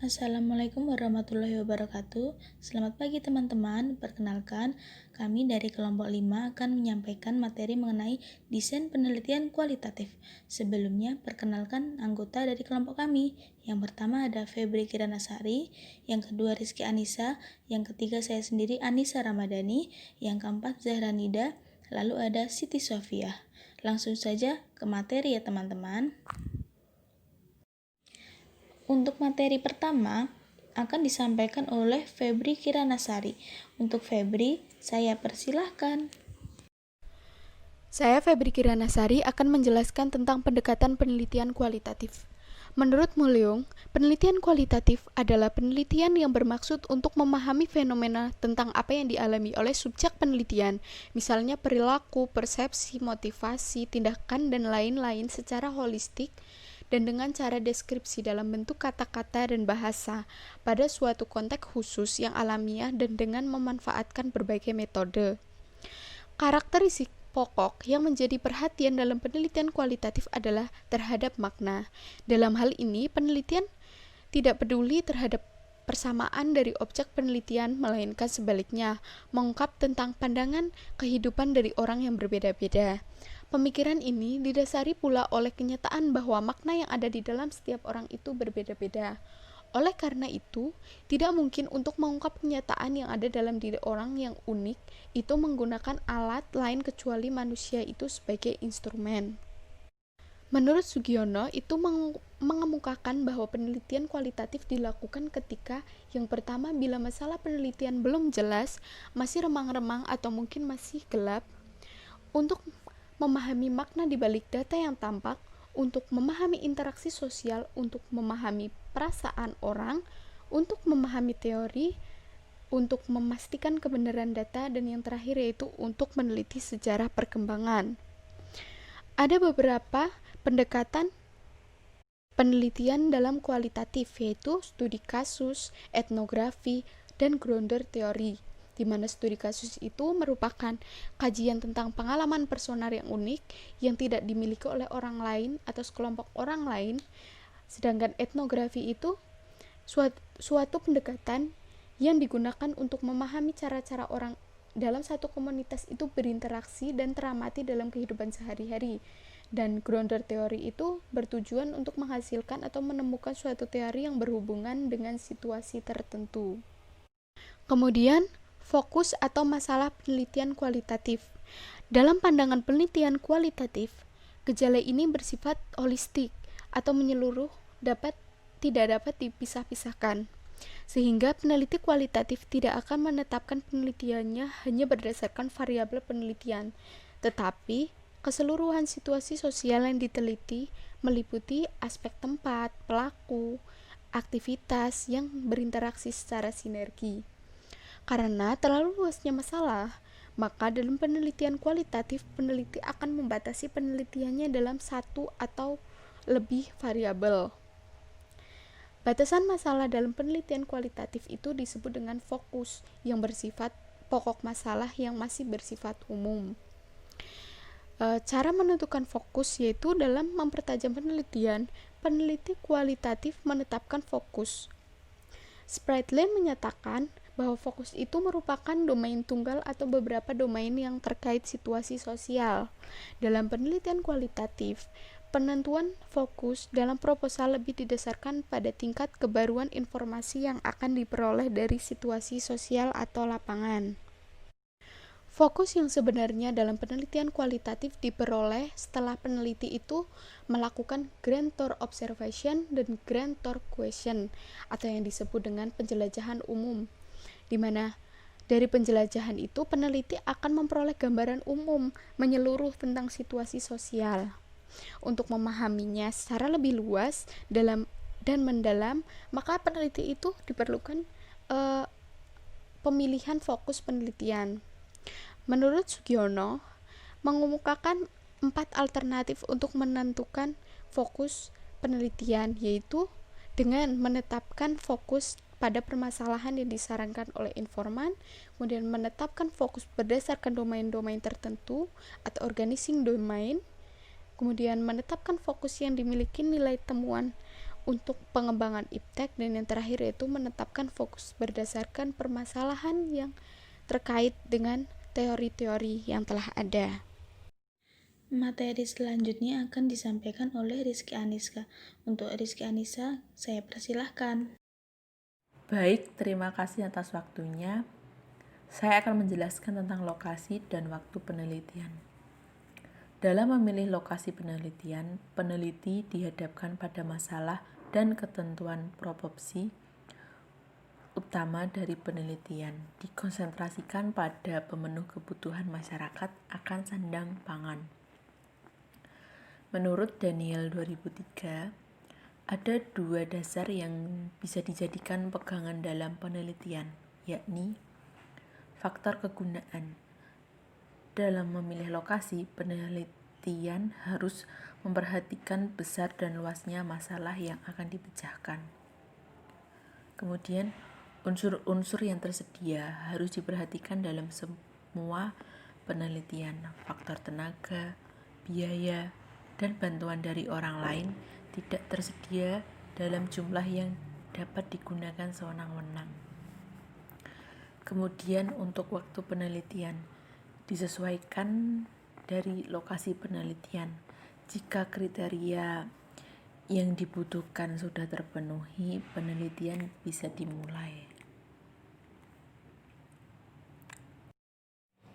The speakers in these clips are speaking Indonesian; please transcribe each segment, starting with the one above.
Assalamualaikum warahmatullahi wabarakatuh. Selamat pagi teman-teman. Perkenalkan, kami dari kelompok 5 akan menyampaikan materi mengenai desain penelitian kualitatif. Sebelumnya, perkenalkan anggota dari kelompok kami. Yang pertama ada Febri Kiranasari, yang kedua Rizky Anissa, yang ketiga saya sendiri Anissa Ramadhani, yang keempat Zahra Nida, lalu ada Siti Sofia. Langsung saja ke materi ya teman-teman. Untuk materi pertama akan disampaikan oleh Febri Kiranasari. Untuk Febri, saya persilahkan. Saya Febri Kiranasari akan menjelaskan tentang pendekatan penelitian kualitatif. Menurut Mulyung, penelitian kualitatif adalah penelitian yang bermaksud untuk memahami fenomena tentang apa yang dialami oleh subjek penelitian, misalnya perilaku, persepsi, motivasi, tindakan, dan lain-lain secara holistik dan dengan cara deskripsi dalam bentuk kata-kata dan bahasa pada suatu konteks khusus yang alamiah dan dengan memanfaatkan berbagai metode. Karakteristik pokok yang menjadi perhatian dalam penelitian kualitatif adalah terhadap makna. Dalam hal ini, penelitian tidak peduli terhadap persamaan dari objek penelitian, melainkan sebaliknya, mengungkap tentang pandangan kehidupan dari orang yang berbeda-beda. Pemikiran ini didasari pula oleh kenyataan bahwa makna yang ada di dalam setiap orang itu berbeda-beda. Oleh karena itu, tidak mungkin untuk mengungkap kenyataan yang ada dalam diri orang yang unik itu menggunakan alat lain kecuali manusia itu sebagai instrumen. Menurut Sugiono, itu mengemukakan bahwa penelitian kualitatif dilakukan ketika yang pertama bila masalah penelitian belum jelas, masih remang-remang atau mungkin masih gelap, untuk memahami makna di balik data yang tampak, untuk memahami interaksi sosial, untuk memahami perasaan orang, untuk memahami teori, untuk memastikan kebenaran data, dan yang terakhir yaitu untuk meneliti sejarah perkembangan. Ada beberapa pendekatan penelitian dalam kualitatif, yaitu studi kasus, etnografi, dan grounder teori, di mana studi kasus itu merupakan kajian tentang pengalaman personal yang unik yang tidak dimiliki oleh orang lain atau sekelompok orang lain, sedangkan etnografi itu suatu pendekatan yang digunakan untuk memahami cara-cara orang dalam satu komunitas itu berinteraksi dan teramati dalam kehidupan sehari-hari. Dan grounder teori itu bertujuan untuk menghasilkan atau menemukan suatu teori yang berhubungan dengan situasi tertentu. Kemudian, fokus atau masalah penelitian kualitatif. Dalam pandangan penelitian kualitatif, gejala ini bersifat holistik atau menyeluruh, tidak dapat dipisah-pisahkan, sehingga peneliti kualitatif tidak akan menetapkan penelitiannya hanya berdasarkan variabel penelitian, tetapi keseluruhan situasi sosial yang diteliti meliputi aspek tempat, pelaku, aktivitas yang berinteraksi secara sinergi. Karena terlalu luasnya masalah, maka dalam penelitian kualitatif, peneliti akan membatasi penelitiannya dalam satu atau lebih variabel. Batasan masalah dalam penelitian kualitatif itu disebut dengan fokus yang bersifat pokok masalah yang masih bersifat umum. Cara menentukan fokus yaitu dalam mempertajam penelitian, peneliti kualitatif menetapkan fokus. Spratlen menyatakan bahwa fokus itu merupakan domain tunggal atau beberapa domain yang terkait situasi sosial. Dalam penelitian kualitatif, penentuan fokus dalam proposal lebih didasarkan pada tingkat kebaruan informasi yang akan diperoleh dari situasi sosial atau lapangan. Fokus yang sebenarnya dalam penelitian kualitatif diperoleh setelah peneliti itu melakukan grantor observation dan grantor question, atau yang disebut dengan penjelajahan umum, di mana dari penjelajahan itu peneliti akan memperoleh gambaran umum menyeluruh tentang situasi sosial. Untuk memahaminya secara lebih luas dan mendalam, maka peneliti itu diperlukan pemilihan fokus penelitian. Menurut Sugiono, mengemukakan 4 alternatif untuk menentukan fokus penelitian, yaitu dengan menetapkan fokus pada permasalahan yang disarankan oleh informan, kemudian menetapkan fokus berdasarkan domain-domain tertentu atau organizing domain, kemudian menetapkan fokus yang dimiliki nilai temuan untuk pengembangan iptek, dan yang terakhir yaitu menetapkan fokus berdasarkan permasalahan yang terkait dengan teori-teori yang telah ada. Materi selanjutnya akan disampaikan oleh Rizky Aniska. Untuk Rizky Anissa, saya persilahkan. Baik, terima kasih atas waktunya. Saya akan menjelaskan tentang lokasi dan waktu penelitian. Dalam memilih lokasi penelitian, peneliti dihadapkan pada masalah dan ketentuan proporsi utama dari penelitian, dikonsentrasikan pada pemenuh kebutuhan masyarakat akan sandang pangan. Menurut Daniel 2003, ada dua dasar yang bisa dijadikan pegangan dalam penelitian, yakni faktor kegunaan. Dalam memilih lokasi, penelitian harus memperhatikan besar dan luasnya masalah yang akan dipecahkan. Kemudian, unsur-unsur yang tersedia harus diperhatikan dalam semua penelitian. Faktor tenaga, biaya, dan bantuan dari orang lain tidak tersedia dalam jumlah yang dapat digunakan sewenang-wenang. Kemudian untuk waktu penelitian disesuaikan dari lokasi penelitian. Jika kriteria yang dibutuhkan sudah terpenuhi, penelitian bisa dimulai.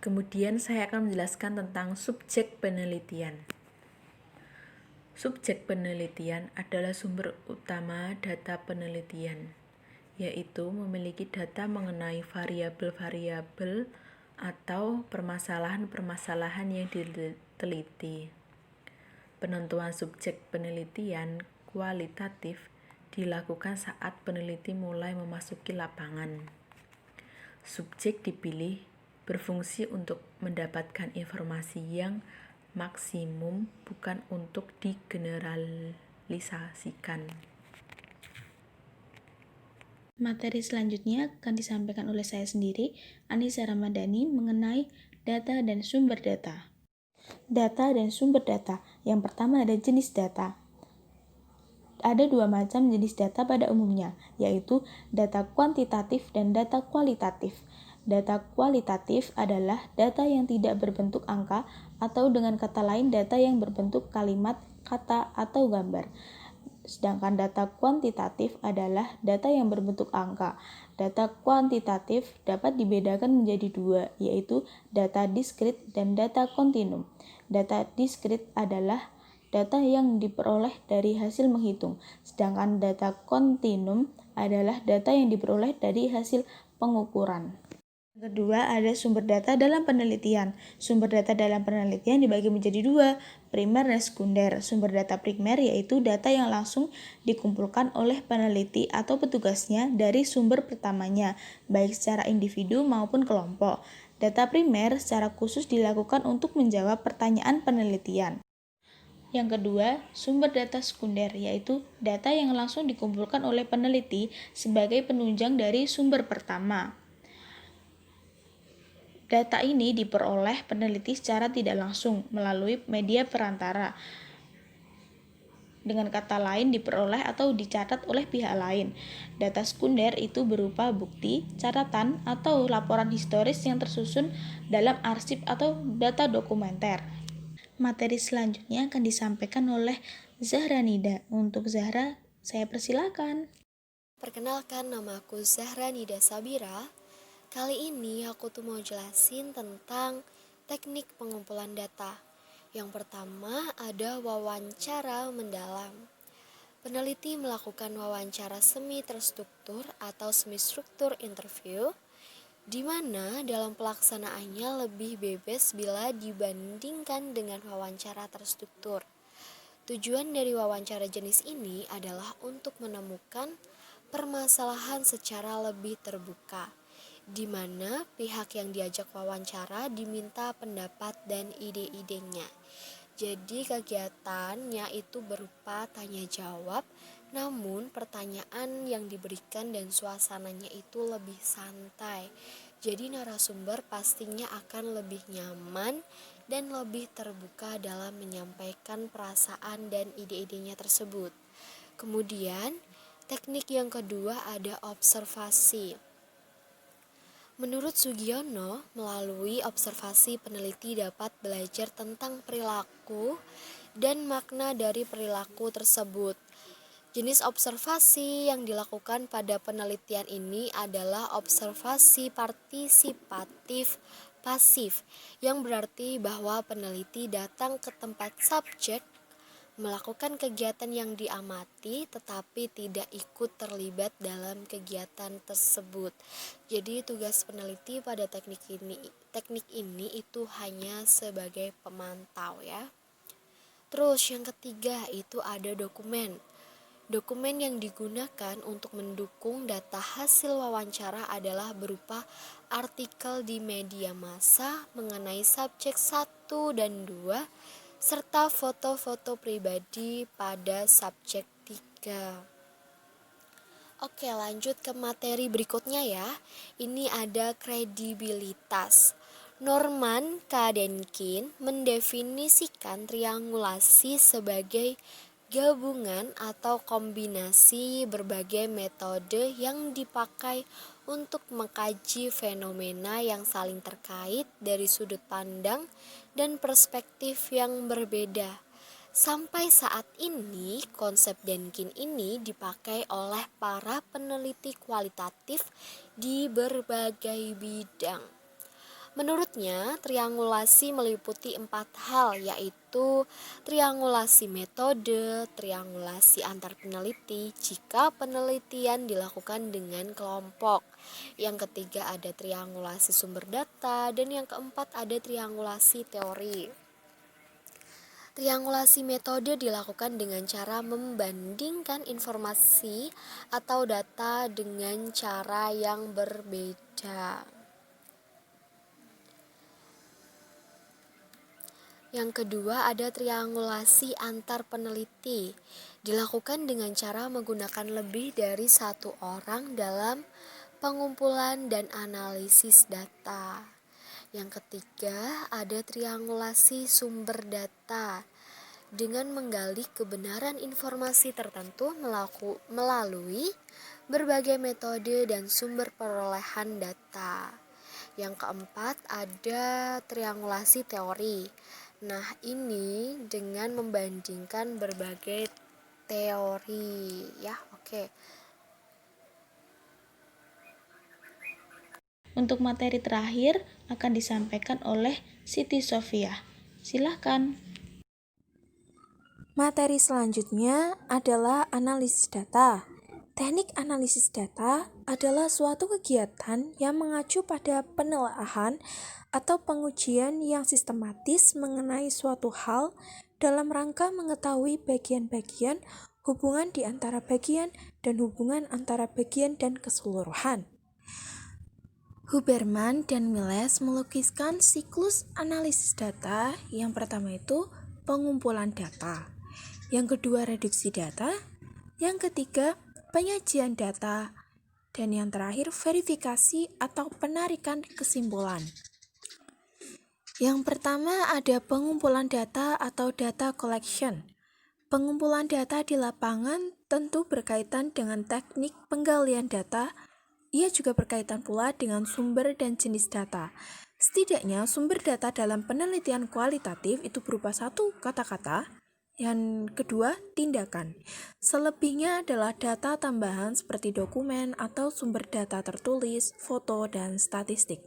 Kemudian saya akan menjelaskan tentang subjek penelitian. Subjek penelitian adalah sumber utama data penelitian, yaitu memiliki data mengenai variabel-variabel atau permasalahan-permasalahan yang diteliti. Penentuan subjek penelitian kualitatif dilakukan saat peneliti mulai memasuki lapangan. Subjek dipilih berfungsi untuk mendapatkan informasi yang maksimum, bukan untuk digeneralisasikan. Materi selanjutnya akan disampaikan oleh saya sendiri, Anissa Ramadhani, mengenai data dan sumber data. Data dan sumber data. Yang pertama ada jenis data. Ada dua macam jenis data pada umumnya, yaitu data kuantitatif dan data kualitatif. Data kualitatif adalah data yang tidak berbentuk angka, atau dengan kata lain data yang berbentuk kalimat, kata, atau gambar. Sedangkan data kuantitatif adalah data yang berbentuk angka. Data kuantitatif dapat dibedakan menjadi dua, yaitu data diskrit dan data kontinum. Data diskrit adalah data yang diperoleh dari hasil menghitung, sedangkan data kontinum adalah data yang diperoleh dari hasil pengukuran. Kedua, ada sumber data dalam penelitian. Sumber data dalam penelitian dibagi menjadi dua, primer dan sekunder. Sumber data primer yaitu data yang langsung dikumpulkan oleh peneliti atau petugasnya dari sumber pertamanya, baik secara individu maupun kelompok. Data primer secara khusus dilakukan untuk menjawab pertanyaan penelitian. Yang kedua, sumber data sekunder, yaitu data yang langsung dikumpulkan oleh peneliti sebagai penunjang dari sumber pertama. Data ini diperoleh peneliti secara tidak langsung melalui media perantara. Dengan kata lain, diperoleh atau dicatat oleh pihak lain. Data sekunder itu berupa bukti, catatan, atau laporan historis yang tersusun dalam arsip atau data dokumenter. Materi selanjutnya akan disampaikan oleh Zahra Nida. Untuk Zahra, saya persilakan. Perkenalkan, nama aku Zahra Nida Sabira. Kali ini aku tuh mau jelasin tentang teknik pengumpulan data. Yang pertama ada wawancara mendalam. Peneliti melakukan wawancara semi terstruktur atau semi struktur interview, di mana dalam pelaksanaannya lebih bebas bila dibandingkan dengan wawancara terstruktur. Tujuan dari wawancara jenis ini adalah untuk menemukan permasalahan secara lebih terbuka, di mana pihak yang diajak wawancara diminta pendapat dan ide-idenya. Jadi kegiatannya itu berupa tanya jawab, namun pertanyaan yang diberikan dan suasananya itu lebih santai. Jadi narasumber pastinya akan lebih nyaman dan lebih terbuka dalam menyampaikan perasaan dan ide-idenya tersebut. Kemudian, teknik yang kedua ada observasi. Menurut Sugiono, melalui observasi peneliti dapat belajar tentang perilaku dan makna dari perilaku tersebut. Jenis observasi yang dilakukan pada penelitian ini adalah observasi partisipatif pasif, yang berarti bahwa peneliti datang ke tempat subjek, melakukan kegiatan yang diamati tetapi tidak ikut terlibat dalam kegiatan tersebut. Jadi tugas peneliti pada teknik ini itu hanya sebagai pemantau ya. Terus yang ketiga itu ada dokumen. Dokumen yang digunakan untuk mendukung data hasil wawancara adalah berupa artikel di media massa mengenai subjek 1 dan 2 serta foto-foto pribadi pada subjek 3. Oke, lanjut ke materi berikutnya ya. Ini ada kredibilitas. Norman K. Denkin mendefinisikan triangulasi sebagai gabungan atau kombinasi berbagai metode yang dipakai untuk mengkaji fenomena yang saling terkait dari sudut pandang dan perspektif yang berbeda. Sampai saat ini, konsep Denkin ini dipakai oleh para peneliti kualitatif di berbagai bidang. Menurutnya, triangulasi meliputi 4 hal, yaitu triangulasi metode, triangulasi antar peneliti jika penelitian dilakukan dengan kelompok. Yang ketiga ada triangulasi sumber data, dan yang keempat ada triangulasi teori. Triangulasi metode dilakukan dengan cara membandingkan informasi atau data dengan cara yang berbeda. Yang kedua ada triangulasi antar peneliti. Dilakukan dengan cara menggunakan lebih dari satu orang dalam pengumpulan dan analisis data. Yang ketiga ada triangulasi sumber data. Dengan menggali kebenaran informasi tertentu melalui berbagai metode dan sumber perolehan data. Yang keempat ada triangulasi teori. Nah, ini dengan membandingkan berbagai teori ya. Oke. Untuk materi terakhir akan disampaikan oleh Siti Sofia. Silahkan. Materi selanjutnya adalah analisis data. Teknik analisis data adalah suatu kegiatan yang mengacu pada penelaahan atau pengujian yang sistematis mengenai suatu hal dalam rangka mengetahui bagian-bagian, hubungan di antara bagian, dan hubungan antara bagian dan keseluruhan. Huberman dan Miles melukiskan siklus analisis data. Yang pertama itu pengumpulan data, yang kedua reduksi data, yang ketiga penyajian data, dan yang terakhir verifikasi atau penarikan kesimpulan. Yang pertama ada pengumpulan data atau data collection. Pengumpulan data di lapangan tentu berkaitan dengan teknik penggalian data. Ia juga berkaitan pula dengan sumber dan jenis data. Setidaknya sumber data dalam penelitian kualitatif itu berupa satu kata-kata, yang kedua tindakan. Selebihnya adalah data tambahan seperti dokumen atau sumber data tertulis, foto, dan statistik.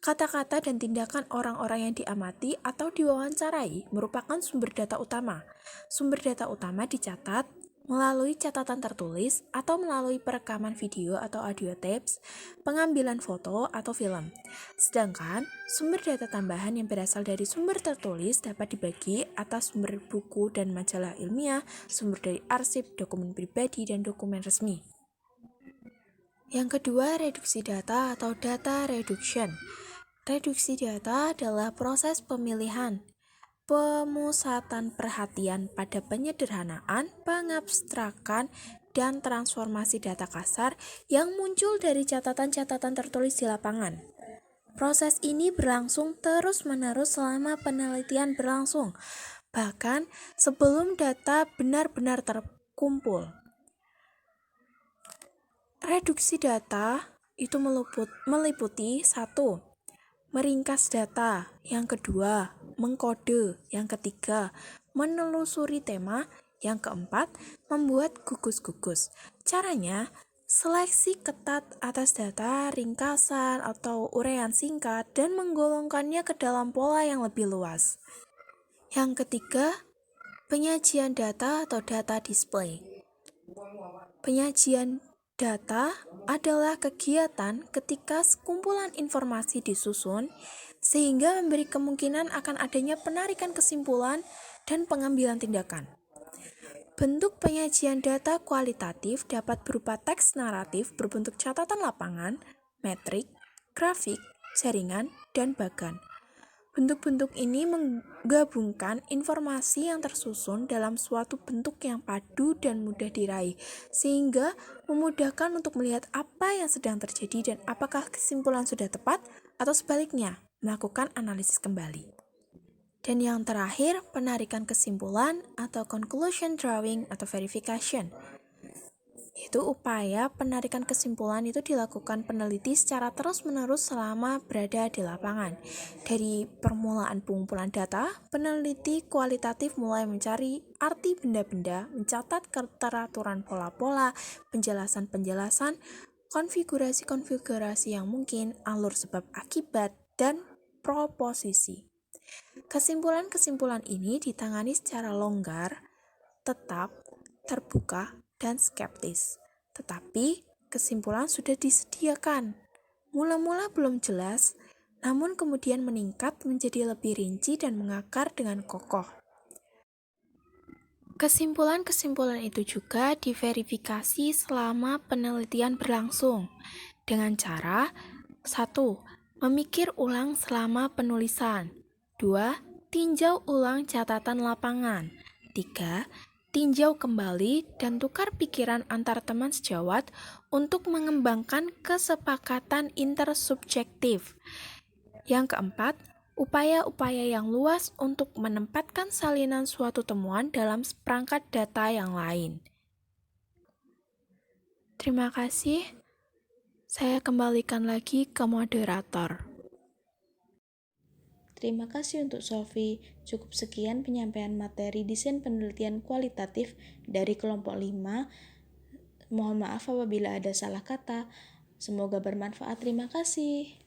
Kata-kata dan tindakan orang-orang yang diamati atau diwawancarai merupakan sumber data utama. Sumber data utama dicatat melalui catatan tertulis atau melalui perekaman video atau audio tapes, pengambilan foto atau film. Sedangkan sumber data tambahan yang berasal dari sumber tertulis dapat dibagi atas sumber buku dan majalah ilmiah, sumber dari arsip, dokumen pribadi, dan dokumen resmi. Yang kedua, reduksi data atau data reduction. Reduksi data adalah proses pemilihan, pemusatan perhatian pada penyederhanaan, pengabstrakan, dan transformasi data kasar yang muncul dari catatan-catatan tertulis di lapangan. Proses ini berlangsung terus-menerus selama penelitian berlangsung. Bahkan sebelum data benar-benar kumpul. Reduksi data itu meliputi 1. Meringkas data, yang kedua, mengkode, yang ketiga, menelusuri tema, yang keempat, membuat gugus-gugus. Caranya, seleksi ketat atas data, ringkasan, atau uraian singkat, dan menggolongkannya ke dalam pola yang lebih luas. Yang ketiga, penyajian data atau data display. Penyajian data adalah kegiatan ketika sekumpulan informasi disusun sehingga memberi kemungkinan akan adanya penarikan kesimpulan dan pengambilan tindakan. Bentuk penyajian data kualitatif dapat berupa teks naratif berbentuk catatan lapangan, metrik, grafik, jaringan, dan bagan. Bentuk-bentuk ini menggabungkan informasi yang tersusun dalam suatu bentuk yang padu dan mudah diraih, sehingga memudahkan untuk melihat apa yang sedang terjadi dan apakah kesimpulan sudah tepat, atau sebaliknya, melakukan analisis kembali. Dan yang terakhir, penarikan kesimpulan atau conclusion drawing atau verification. Itu upaya penarikan kesimpulan itu dilakukan peneliti secara terus-menerus selama berada di lapangan. Dari permulaan pengumpulan data, peneliti kualitatif mulai mencari arti benda-benda, mencatat keteraturan pola-pola, penjelasan-penjelasan, konfigurasi-konfigurasi yang mungkin, alur sebab akibat, dan proposisi. Kesimpulan-kesimpulan ini ditangani secara longgar, tetap, terbuka, dan skeptis. Tetapi kesimpulan sudah disediakan. Mula-mula belum jelas, namun kemudian meningkat menjadi lebih rinci dan mengakar dengan kokoh. Kesimpulan-kesimpulan itu juga diverifikasi selama penelitian berlangsung dengan cara 1. Memikir ulang selama penulisan. 2. Tinjau ulang catatan lapangan. 3. Tinjau kembali dan tukar pikiran antar teman sejawat untuk mengembangkan kesepakatan intersubjektif. Yang keempat, upaya-upaya yang luas untuk menempatkan salinan suatu temuan dalam perangkat data yang lain. Terima kasih. Saya kembalikan lagi ke moderator. Terima kasih untuk Sofi. Cukup sekian penyampaian materi desain penelitian kualitatif dari kelompok 5. Mohon maaf apabila ada salah kata. Semoga bermanfaat. Terima kasih.